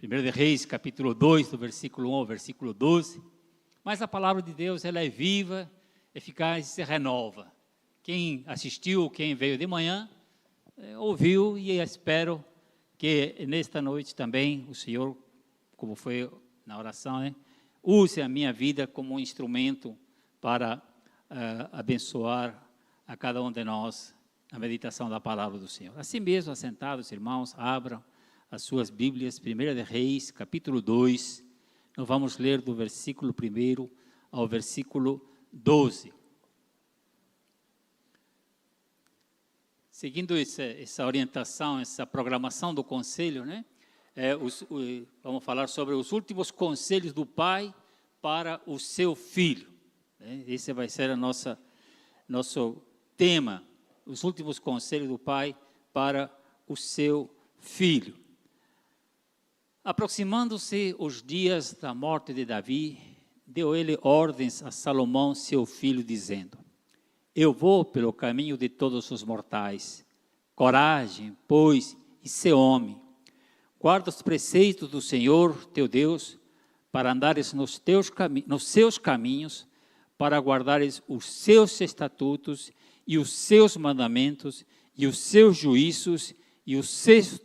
1 de Reis, capítulo 2, do versículo 1 ao versículo 12. Mas a palavra de Deus, ela é viva, eficaz e se renova. Quem assistiu, quem veio de manhã, ouviu, e espero que nesta noite também o Senhor, como foi na oração, use a minha vida como um instrumento para abençoar a cada um de nós a meditação da palavra do Senhor. Assim mesmo, assentados, irmãos, abram as suas Bíblias, 1 de Reis, capítulo 2, nós vamos ler do versículo 1 ao versículo 12. Seguindo essa orientação, essa programação do conselho, vamos falar sobre os últimos conselhos do pai para o seu filho. Esse vai ser nosso tema, os últimos conselhos do pai para o seu filho. Aproximando-se os dias da morte de Davi, deu ele ordens a Salomão, seu filho, dizendo: eu vou pelo caminho de todos os mortais. Coragem, pois, e sê homem. Guarda os preceitos do Senhor, teu Deus, para andares nos seus caminhos, para guardares os seus estatutos e os seus mandamentos e os seus juízos e os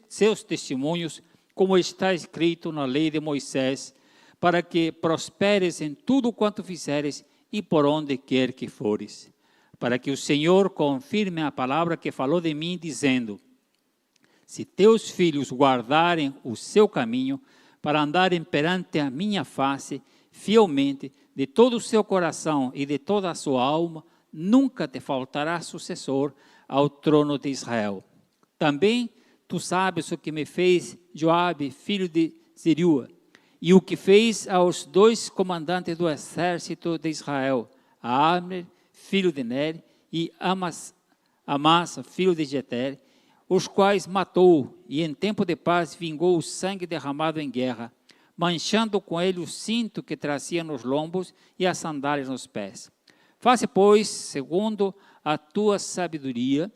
seus testemunhos, como está escrito na lei de Moisés, para que prosperes em tudo quanto fizeres e por onde quer que fores. Para que o Senhor confirme a palavra que falou de mim, dizendo: se teus filhos guardarem o seu caminho, para andarem perante a minha face, fielmente, de todo o seu coração e de toda a sua alma, nunca te faltará sucessor ao trono de Israel. Também tu sabes o que me fez Joabe, filho de Zeruia, e o que fez aos dois comandantes do exército de Israel, a Abner, filho de Ner, e Amasa, filho de Jeter, os quais matou, e em tempo de paz vingou o sangue derramado em guerra, manchando com ele o cinto que trazia nos lombos e as sandálias nos pés. Faze, pois, segundo a tua sabedoria,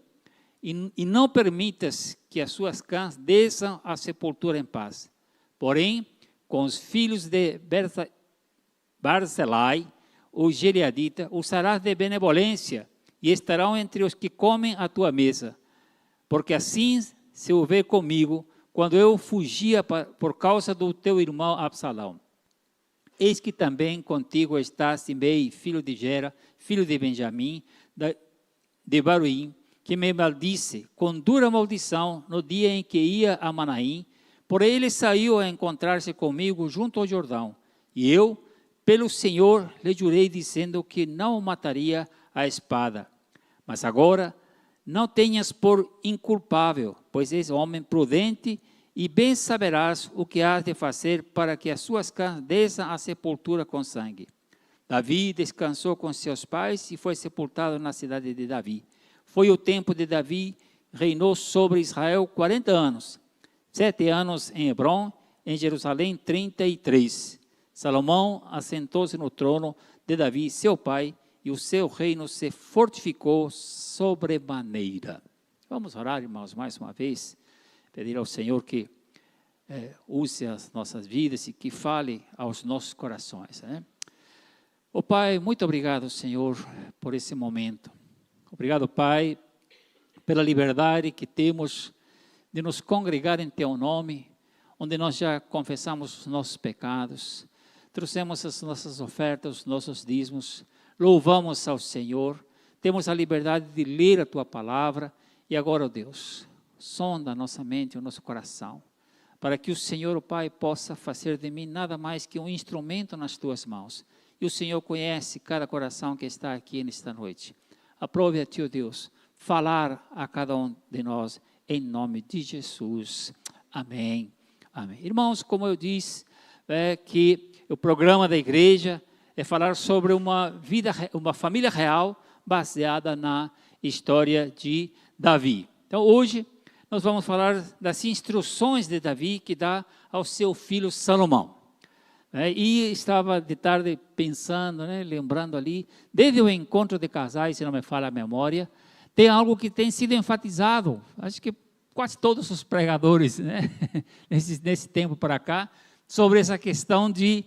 e não permitas que as suas cãs desçam à sepultura em paz. Porém, com os filhos de Barzilai, o Gileadita, usarás de benevolência, e estarão entre os que comem a tua mesa. Porque assim se houver comigo, quando eu fugia por causa do teu irmão Absalão. Eis que também contigo está Simei, filho de Gera, filho de Benjamim, de Baruim, que me maldisse com dura maldição no dia em que ia a Manaim, porém ele saiu a encontrar-se comigo junto ao Jordão, e eu, pelo Senhor, lhe jurei, dizendo que não o mataria à espada. Mas agora, não tenhas por inculpável, pois és homem prudente, e bem saberás o que has de fazer para que as suas cãs desçam à sepultura com sangue. Davi descansou com seus pais e foi sepultado na cidade de Davi. Foi o tempo de Davi, reinou sobre Israel 40 anos, 7 anos em Hebrom, em Jerusalém 33. Salomão assentou-se no trono de Davi, seu pai, e o seu reino se fortificou sobremaneira. Vamos orar, irmãos, mais uma vez, pedir ao Senhor que use as nossas vidas e que fale aos nossos corações. Ó Pai, muito obrigado, Senhor, por esse momento. Obrigado, Pai, pela liberdade que temos de nos congregar em Teu nome, onde nós já confessamos os nossos pecados, trouxemos as nossas ofertas, os nossos dízimos, louvamos ao Senhor, temos a liberdade de ler a Tua palavra, e agora, ó Deus, sonda a nossa mente e o nosso coração, para que o Senhor, ó Pai, possa fazer de mim nada mais que um instrumento nas Tuas mãos. E o Senhor conhece cada coração que está aqui nesta noite. Aprove a Ti, ó Deus, falar a cada um de nós, em nome de Jesus. Amém. Amém. Irmãos, como eu disse, que o programa da igreja é falar sobre uma família real baseada na história de Davi. Então, hoje, nós vamos falar das instruções de Davi que dá ao seu filho Salomão. E estava de tarde pensando, lembrando ali, desde o encontro de casais, se não me falha a memória, tem algo que tem sido enfatizado, acho que quase todos os pregadores, né, nesse tempo para cá, sobre essa questão de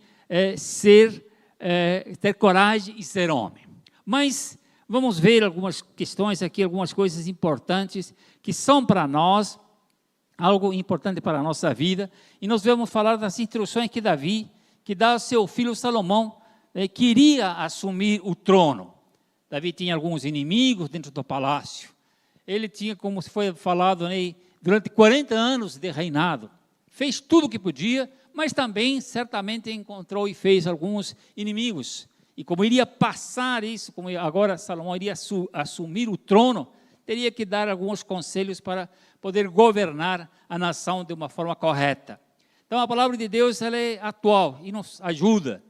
ter coragem e ser homem. Mas vamos ver algumas questões aqui, algumas coisas importantes que são para nós, algo importante para a nossa vida, e nós vamos falar das instruções que Davi, que dá ao seu filho Salomão, queria assumir o trono. Davi tinha alguns inimigos dentro do palácio. Ele tinha, como foi falado, né, durante 40 anos de reinado, fez tudo o que podia, mas também certamente encontrou e fez alguns inimigos. E como iria passar isso, como agora Salomão iria assumir o trono, teria que dar alguns conselhos para poder governar a nação de uma forma correta. Então a palavra de Deus ela é atual e nos ajuda.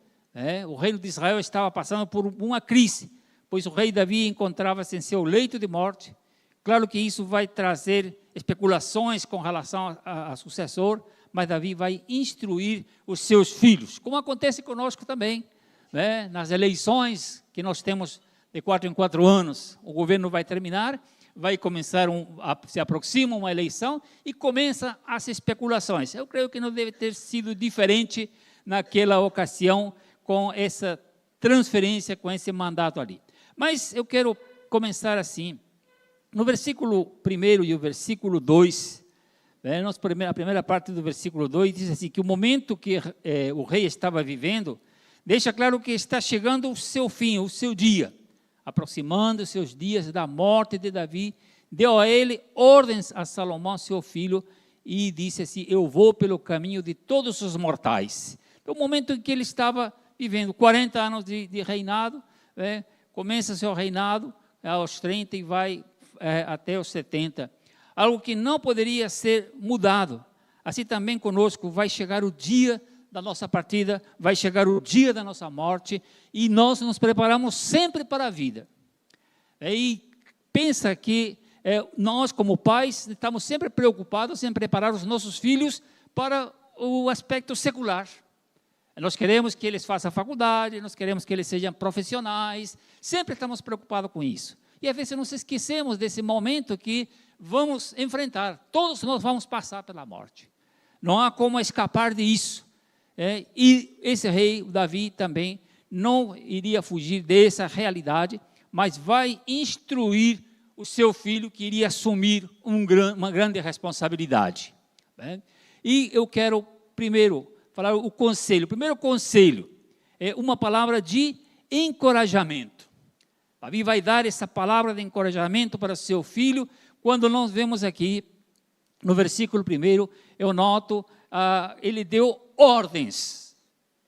O reino de Israel estava passando por uma crise, pois o rei Davi encontrava-se em seu leito de morte. Claro que isso vai trazer especulações com relação a sucessor, mas Davi vai instruir os seus filhos, como acontece conosco também. Nas eleições que nós temos de 4 em 4 anos, o governo vai terminar, vai começar, se aproxima uma eleição e começa as especulações. Eu creio que não deve ter sido diferente naquela ocasião com essa transferência, com esse mandato ali. Mas eu quero começar assim, no versículo 1 e o versículo 2, a primeira parte do versículo 2 diz assim, que o momento que o rei estava vivendo, deixa claro que está chegando o seu fim, o seu dia, aproximando os seus dias da morte de Davi, deu a ele ordens a Salomão, seu filho, e disse assim, eu vou pelo caminho de todos os mortais. Então, o momento em que ele estava vivendo, 40 anos de reinado, começa seu reinado aos 30 e vai até os 70, algo que não poderia ser mudado. Assim também conosco vai chegar o dia da nossa partida, vai chegar o dia da nossa morte, e nós nos preparamos sempre para a vida. E pensa que nós, como pais, estamos sempre preocupados em preparar os nossos filhos para o aspecto secular. Nós queremos que eles façam faculdade, nós queremos que eles sejam profissionais, sempre estamos preocupados com isso. E às vezes nos esquecemos desse momento que vamos enfrentar, todos nós vamos passar pela morte. Não há como escapar disso. E esse rei, Davi, também não iria fugir dessa realidade, mas vai instruir o seu filho que iria assumir uma grande responsabilidade. E eu quero primeiro falar o conselho. O primeiro conselho é uma palavra de encorajamento. Davi vai dar essa palavra de encorajamento para seu filho, quando nós vemos aqui, no versículo 1, eu noto, ele deu ordens.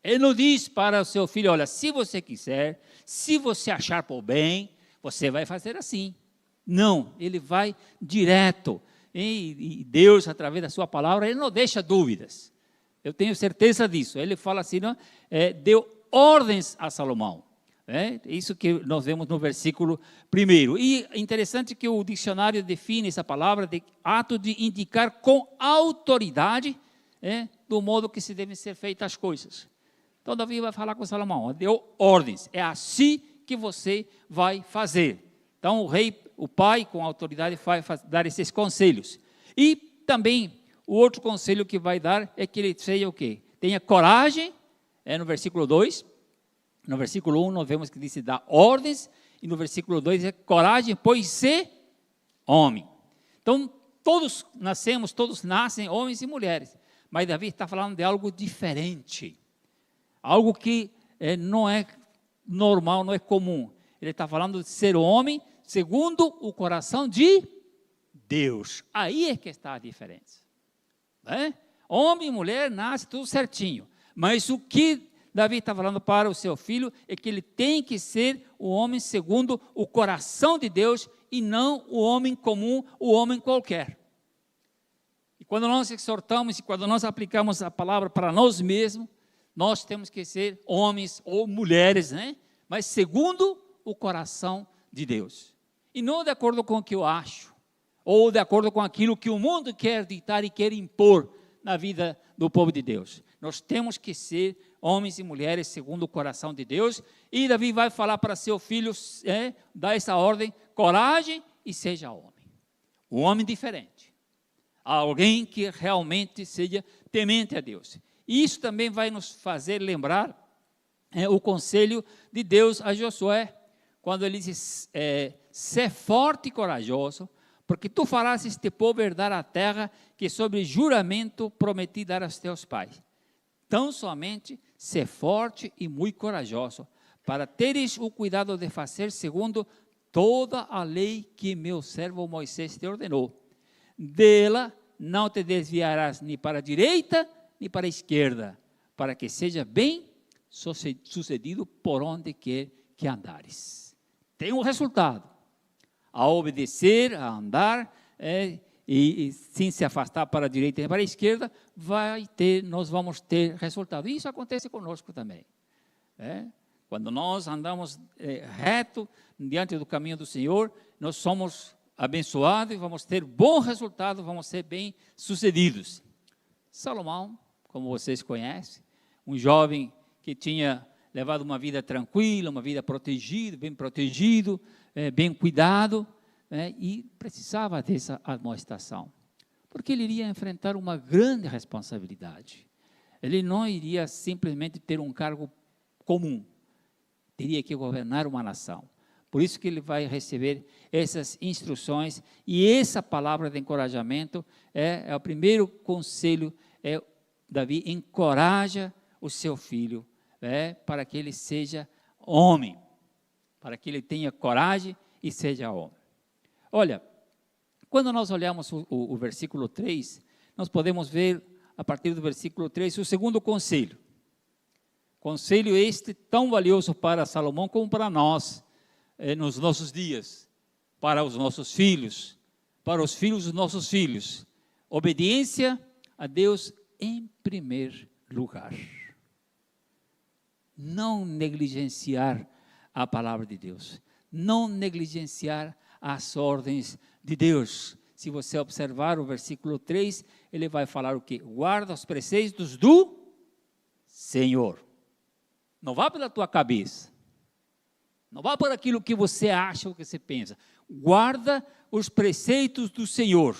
Ele não diz para o seu filho, olha, se você quiser, se você achar por bem, você vai fazer assim. Não, ele vai direto. E Deus, através da sua palavra, ele não deixa dúvidas. Eu tenho certeza disso. Ele fala assim, não, deu ordens a Salomão. Isso que nós vemos no versículo 1. E é interessante que o dicionário define essa palavra de ato de indicar com autoridade, do modo que se devem ser feitas as coisas. Então, Davi vai falar com Salomão, deu ordens, é assim que você vai fazer. Então, o rei, o pai, com autoridade, vai dar esses conselhos. E também, o outro conselho que vai dar é que ele seja o quê? Tenha coragem, no versículo 2. No versículo 1, nós vemos que diz dar ordens, e no versículo 2 é coragem, pois ser homem. Então, todos nascem homens e mulheres, mas Davi está falando de algo diferente, algo que não é normal, não é comum. Ele está falando de ser homem segundo o coração de Deus. Aí é que está a diferença. Homem e mulher nascem tudo certinho, mas o que Davi está falando para o seu filho é que ele tem que ser o homem segundo o coração de Deus e não o homem comum, o homem qualquer. E quando nós exortamos e quando nós aplicamos a palavra para nós mesmos, nós temos que ser homens ou mulheres, mas segundo o coração de Deus. E não de acordo com o que eu acho, ou de acordo com aquilo que o mundo quer ditar e quer impor na vida do povo de Deus. Nós temos que ser homens e mulheres segundo o coração de Deus, e Davi vai falar para seu filho, dar essa ordem, coragem e seja homem. Um homem diferente. alguém que realmente seja temente a Deus. E isso também vai nos fazer lembrar o conselho de Deus a Josué, quando ele diz, sé forte e corajoso, porque tu farás este povo herdar a terra que sobre juramento prometi dar aos teus pais. Tão somente sé forte e muito corajoso, para teres o cuidado de fazer segundo toda a lei que meu servo Moisés te ordenou. Dela não te desviarás nem para a direita, nem para a esquerda, para que seja bem sucedido por onde quer que andares. Tem um resultado. A obedecer, a andar, e sem se afastar para a direita e para a esquerda, nós vamos ter resultado. Isso acontece conosco também. Quando nós andamos reto diante do caminho do Senhor, nós somos abençoados e vamos ter bom resultado, vamos ser bem sucedidos. Salomão, como vocês conhecem, um jovem que tinha levado uma vida tranquila, uma vida protegida, bem cuidado, e precisava dessa admoestação, porque ele iria enfrentar uma grande responsabilidade. Ele não iria simplesmente ter um cargo comum, teria que governar uma nação. Por isso que ele vai receber essas instruções, e essa palavra de encorajamento é o primeiro conselho. Davi encoraja o seu filho, para que ele seja homem, para que ele tenha coragem e seja homem. Olha, quando nós olhamos o versículo 3, nós podemos ver, a partir do versículo 3, o segundo conselho. Conselho este tão valioso para Salomão como para nós, nos nossos dias, para os nossos filhos, para os filhos dos nossos filhos. Obediência a Deus em primeiro lugar. Não negligenciar a palavra de Deus. Não negligenciar as ordens de Deus. Se você observar o versículo 3, ele vai falar o quê? Guarda os preceitos do Senhor. Não vá pela tua cabeça. Não vá por aquilo que você acha ou que você pensa. Guarda os preceitos do Senhor.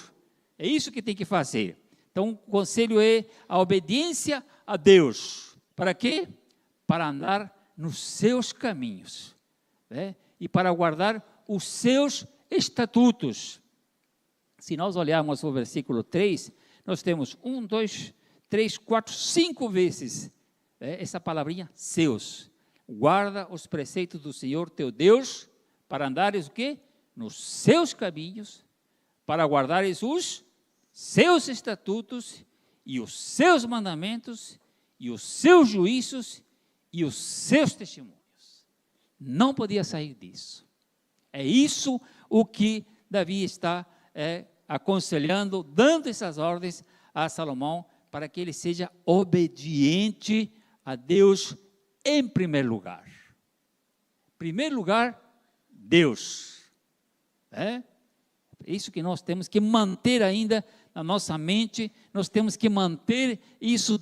É isso que tem que fazer. Então, o conselho é a obediência a Deus. Para quê? Para andar nos seus caminhos. E para guardar os seus estatutos. Se nós olharmos o versículo 3, nós temos 1, 2, 3, 4, 5 vezes essa palavrinha, seus. Guarda os preceitos do Senhor teu Deus, para andares o quê? Nos seus caminhos, para guardares os seus estatutos, e os seus mandamentos, e os seus juízos, e os seus testemunhos. Não podia sair disso. É isso o que Davi está aconselhando, dando essas ordens a Salomão, para que ele seja obediente a Deus em primeiro lugar. Em primeiro lugar, Deus. É isso que nós temos que manter ainda na nossa mente, nós temos que manter isso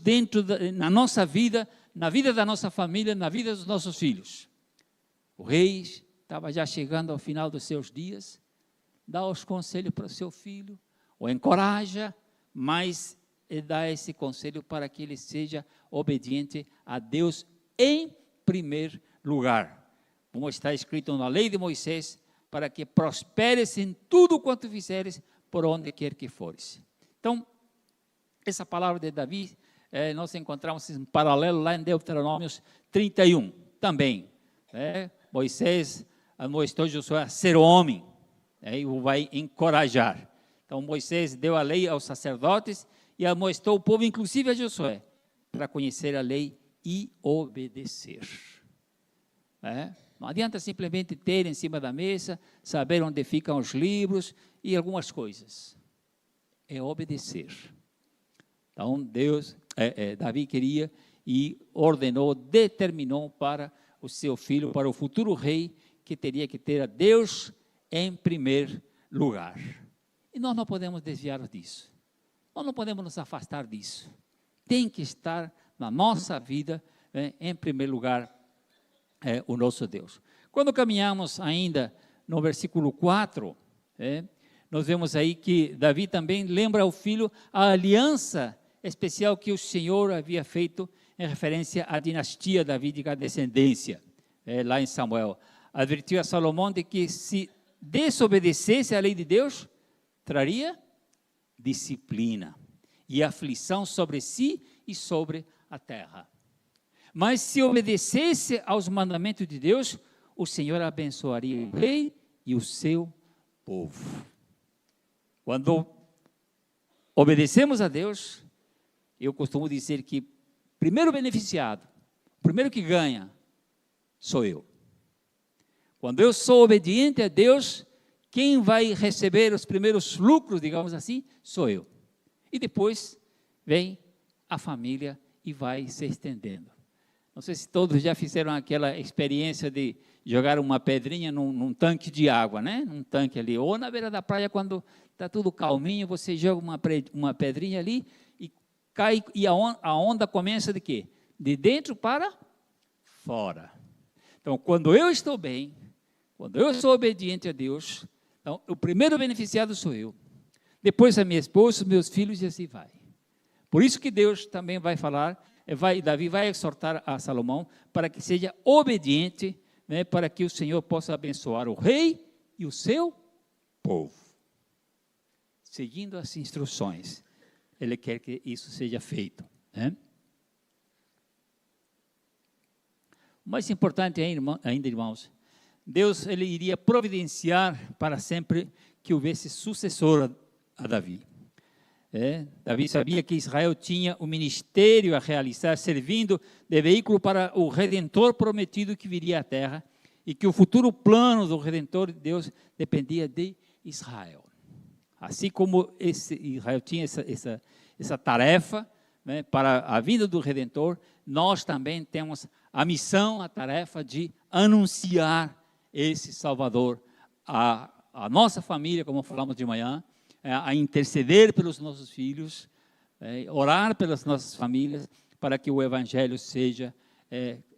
na nossa vida, na vida da nossa família, na vida dos nossos filhos. O rei estava já chegando ao final dos seus dias, dá os conselhos para o seu filho, o encoraja, mas dá esse conselho para que ele seja obediente a Deus em primeiro lugar. Como está escrito na lei de Moisés, para que prosperes em tudo quanto fizeres, por onde quer que fores. Então, essa palavra de Davi, nós encontramos em paralelo lá em Deuteronômio 31, também. Moisés amoestou Josué a ser homem, e o vai encorajar. Então, Moisés deu a lei aos sacerdotes e amoestou o povo, inclusive a Josué, para conhecer a lei e obedecer. Não adianta simplesmente ter em cima da mesa, saber onde ficam os livros e algumas coisas. É obedecer. Então, Davi queria e ordenou, determinou para o seu filho, para o futuro rei, que teria que ter a Deus em primeiro lugar. E nós não podemos desviar disso. Nós não podemos nos afastar disso. Tem que estar na nossa vida, em primeiro lugar, o nosso Deus. Quando caminhamos ainda no versículo 4, nós vemos aí que Davi também lembra ao filho a aliança especial que o Senhor havia feito em referência à dinastia davídica, a descendência, lá em Samuel. Advertiu a Salomão de que se desobedecesse à lei de Deus, traria disciplina e aflição sobre si e sobre a terra. Mas se obedecesse aos mandamentos de Deus, o Senhor abençoaria o rei e o seu povo. Quando obedecemos a Deus, eu costumo dizer que o primeiro beneficiado, o primeiro que ganha, sou eu. Quando eu sou obediente a Deus, quem vai receber os primeiros lucros, digamos assim, sou eu. E depois vem a família e vai se estendendo. Não sei se todos já fizeram aquela experiência de jogar uma pedrinha num tanque de água, né? Num tanque ali, ou na beira da praia, quando está tudo calminho, você joga uma pedrinha ali e cai, e a onda começa de quê? De dentro para fora. Então, quando eu estou bem, quando eu sou obediente a Deus, então, o primeiro beneficiado sou eu. Depois a minha esposa, meus filhos e assim vai. Por isso que Deus também vai falar, Davi vai exortar a Salomão para que seja obediente, né, para que o Senhor possa abençoar o rei e o seu povo. Seguindo as instruções, Ele quer que isso seja feito, né? O mais importante ainda, irmãos, Deus ele iria providenciar para sempre que houvesse sucessor a Davi. Davi sabia que Israel tinha um ministério a realizar, servindo de veículo para o Redentor prometido que viria à terra, e que o futuro plano do Redentor de Deus dependia de Israel. Assim como Israel tinha essa tarefa, né, para a vinda do Redentor, nós também temos a missão, a tarefa de anunciar esse Salvador à nossa família, como falamos de manhã, a interceder pelos nossos filhos, orar pelas nossas famílias, para que o Evangelho seja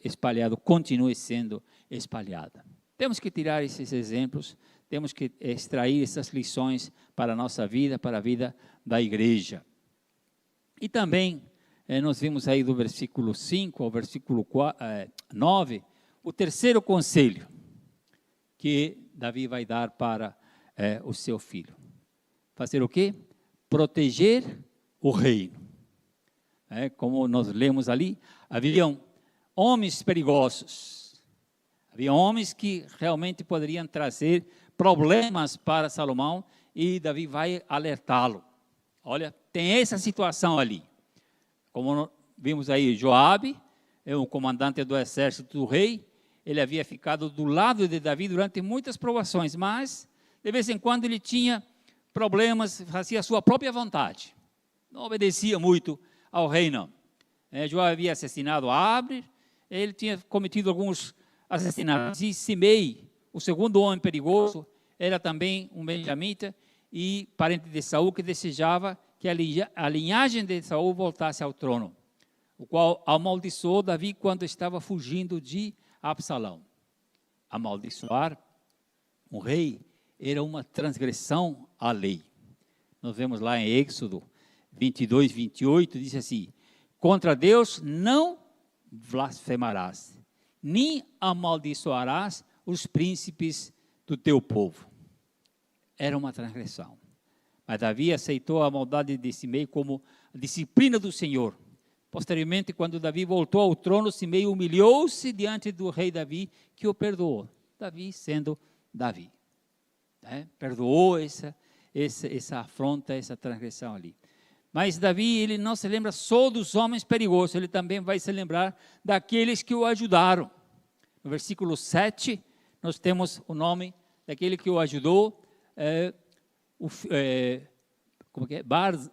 espalhado, continue sendo espalhado. Temos que tirar esses exemplos, temos que extrair essas lições para a nossa vida, para a vida da igreja. E também, nós vimos aí do versículo 5 ao versículo 9, o terceiro conselho que Davi vai dar para o seu filho. Fazer o quê? Proteger o reino. Como nós lemos ali, haviam homens perigosos, havia homens que realmente poderiam trazer problemas para Salomão, e Davi vai alertá-lo. Olha, tem essa situação ali. Como vimos aí, Joabe, o comandante do exército do rei, ele havia ficado do lado de Davi durante muitas provações, mas de vez em quando ele tinha problemas, fazia a sua própria vontade. Não obedecia muito ao rei, não. Joabe havia assassinado Abner, ele tinha cometido alguns assassinatos. E Simei, o segundo homem perigoso, era também um benjamita e parente de Saul, que desejava que a linhagem de Saul voltasse ao trono, o qual amaldiçoou Davi quando estava fugindo de Absalão. Amaldiçoar um rei era uma transgressão à lei. Nós vemos lá em Êxodo 22, 28, diz assim: contra Deus não blasfemarás, nem amaldiçoarás os príncipes do teu povo. Era uma transgressão. Mas Davi aceitou a maldade de Simei como disciplina do Senhor. Posteriormente, quando Davi voltou ao trono, Simei humilhou-se diante do rei Davi, que o perdoou. Davi sendo Davi. Perdoou essa afronta, essa transgressão ali. Mas Davi, ele não se lembra só dos homens perigosos, ele também vai se lembrar daqueles que o ajudaram. No versículo 7, nós temos o nome daquele que o ajudou,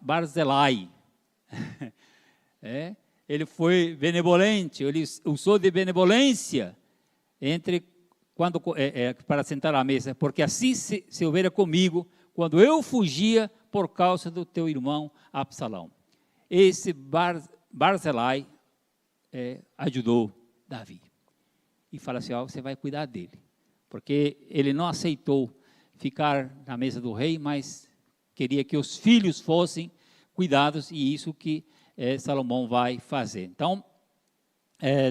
Barzilai. Ele foi benevolente, ele usou de benevolência para sentar à mesa, porque assim se houvera comigo, quando eu fugia por causa do teu irmão Absalão. Esse Barzilai ajudou Davi. E fala assim, você vai cuidar dele, porque ele não aceitou ficar na mesa do rei, mas queria que os filhos fossem cuidados, e isso que Salomão vai fazer. Então,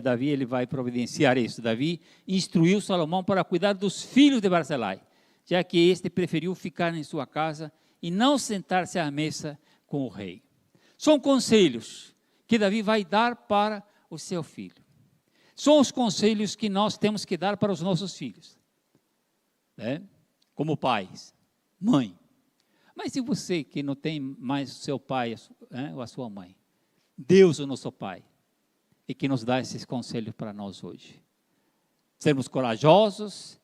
Davi ele vai providenciar isso. Davi instruiu Salomão para cuidar dos filhos de Barzilai, já que este preferiu ficar em sua casa e não sentar-se à mesa com o rei. São conselhos que Davi vai dar para o seu filho. São os conselhos que nós temos que dar para os nossos filhos, né? Como pais, mãe. Mas e você que não tem mais o seu pai, ou a sua mãe? Deus, o nosso Pai, e que nos dá esses conselhos para nós hoje. Sermos corajosos,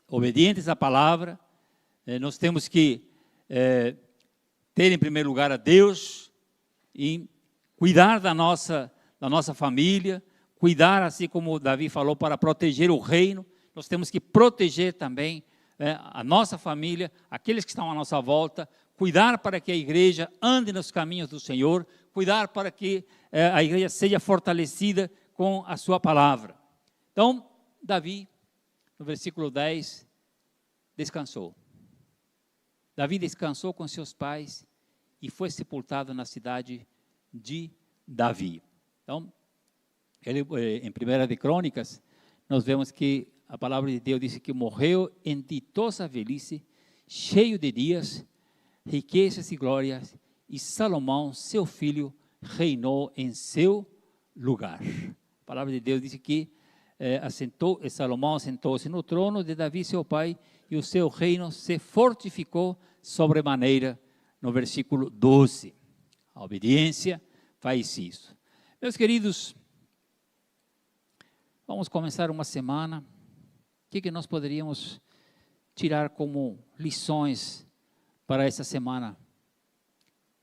obedientes à palavra. Nós temos que ter em primeiro lugar a Deus e cuidar da nossa família, cuidar, assim como Davi falou, para proteger o reino. Nós temos que proteger também a nossa família, aqueles que estão à nossa volta, cuidar para que a igreja ande nos caminhos do Senhor, cuidar para que a igreja seja fortalecida com a sua palavra. Então, Davi, no versículo 10, descansou. Davi descansou com seus pais e foi sepultado na cidade de Davi. Então, em 1 de Crônicas, nós vemos que a palavra de Deus diz que morreu em ditosa velhice, cheio de dias, riquezas e glórias, e Salomão, seu filho, reinou em seu lugar. A palavra de Deus diz que Salomão assentou-se no trono de Davi, seu pai, e o seu reino se fortificou sobremaneira, no versículo 12. A obediência faz isso. Meus queridos, vamos começar uma semana. O que nós poderíamos tirar como lições para essa semana?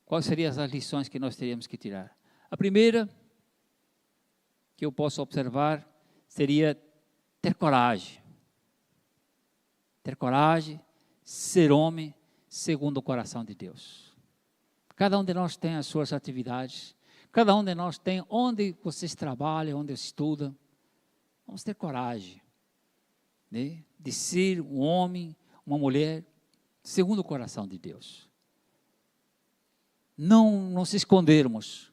Quais seriam as lições que nós teríamos que tirar? A primeira que eu posso observar seria ter coragem. Ter coragem, ser homem segundo o coração de Deus. Cada um de nós tem as suas atividades, cada um de nós tem onde vocês trabalham, onde estudam. Vamos ter coragem, né, de ser um homem, uma mulher, segundo o coração de Deus. Não se escondermos,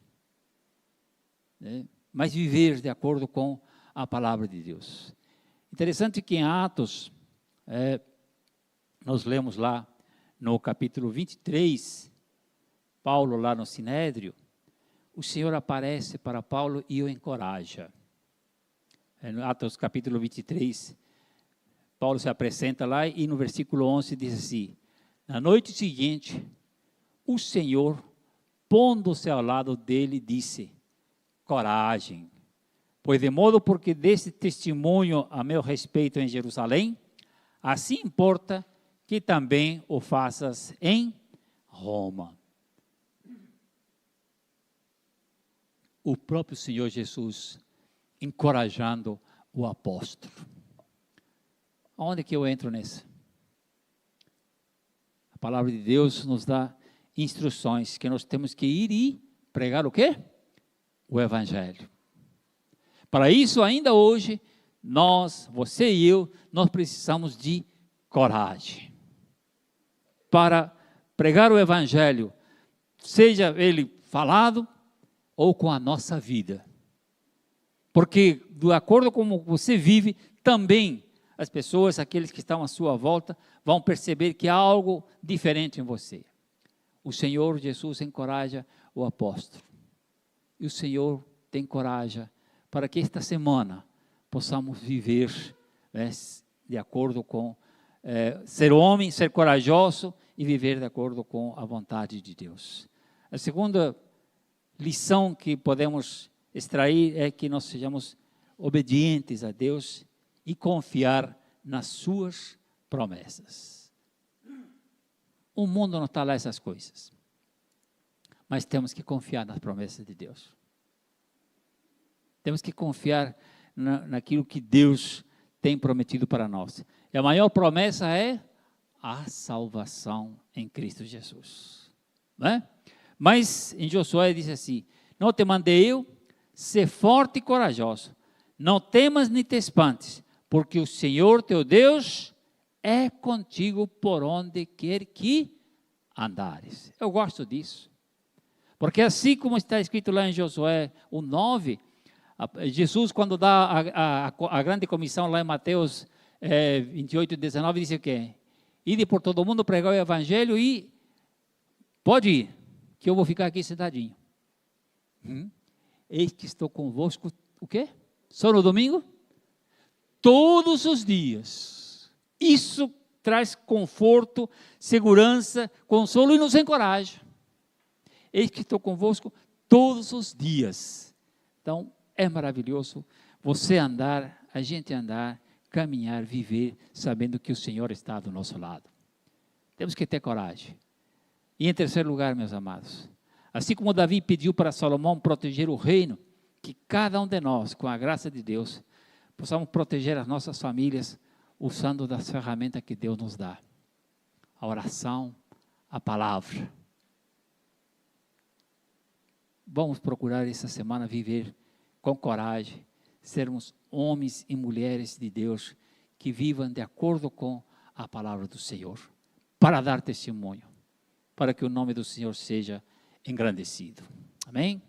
né, mas viver de acordo com a palavra de Deus. Interessante que em Atos, nós lemos lá no capítulo 23, Paulo lá no Sinédrio, o Senhor aparece para Paulo e o encoraja. No Atos capítulo 23, Paulo se apresenta lá e no versículo 11 diz assim: na noite seguinte, o Senhor, pondo-se ao lado dele, disse: coragem, pois de modo porque desse testemunho a meu respeito em Jerusalém, assim importa que também o faças em Roma. O próprio Senhor Jesus encorajando o apóstolo. Onde que eu entro nisso? A palavra de Deus nos dá instruções que nós temos que ir e pregar o quê? O Evangelho. Para isso, ainda hoje, você e eu, nós precisamos de coragem. Para pregar o Evangelho, seja ele falado ou com a nossa vida. Porque, de acordo com como você vive, também as pessoas, aqueles que estão à sua volta, vão perceber que há algo diferente em você. O Senhor Jesus encoraja o apóstolo. E o Senhor te encoraja para que esta semana possamos viver, né, de acordo com ser homem, ser corajoso e viver de acordo com a vontade de Deus. A segunda lição que podemos extrair é que nós sejamos obedientes a Deus e confiar nas suas promessas. O mundo não está lá essas coisas, mas temos que confiar nas promessas de Deus. Temos que confiar naquilo que Deus tem prometido para nós. E a maior promessa é a salvação em Cristo Jesus. Não é? Mas em Josué diz assim: não te mandei eu, ser forte e corajoso, Não temas nem te espantes, porque o Senhor teu Deus é contigo por onde quer que andares. Eu gosto disso. Porque assim como está escrito lá em Josué 1:9, Jesus, quando dá a grande comissão lá em Mateus 28:19, diz o quê? Ide por todo mundo, pregar o evangelho e pode ir, que eu vou ficar aqui sentadinho. Eis que estou convosco, o quê? Só no domingo? Todos os dias. Isso traz conforto, segurança, consolo e nos encoraja. Eis que estou convosco todos os dias. Então, é maravilhoso você andar, a gente andar, caminhar, viver, sabendo que o Senhor está do nosso lado. Temos que ter coragem. E em terceiro lugar, meus amados, assim como Davi pediu para Salomão proteger o reino, que cada um de nós, com a graça de Deus, possamos proteger as nossas famílias, usando das ferramentas que Deus nos dá. A oração, a palavra. Vamos procurar essa semana viver com coragem, sermos homens e mulheres de Deus que vivam de acordo com a palavra do Senhor, para dar testemunho, para que o nome do Senhor seja engrandecido. Amém?